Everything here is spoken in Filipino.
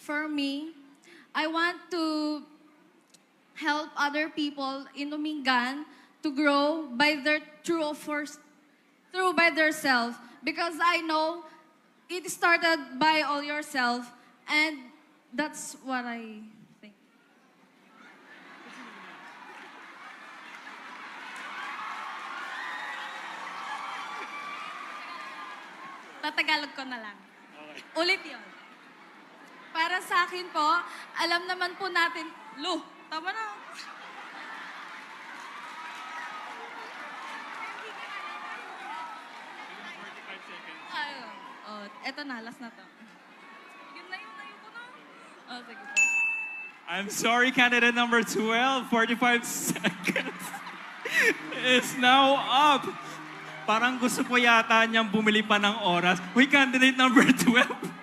for me, I want to help other people in Umingan to grow by their through by themselves, because I know it started by all yourself, and that's what I think. Tatagalog ko na lang. Ulit yon. Para sa akin po, alam naman po natin, tama na. Ayun. Oh, eto na, last na to. Yun na yun, ayun ko na. Oh, sige po. I'm sorry, candidate number 12, 45 seconds is now up. Parang gusto po yata niyang bumili pa ng oras. Uy, candidate number 12.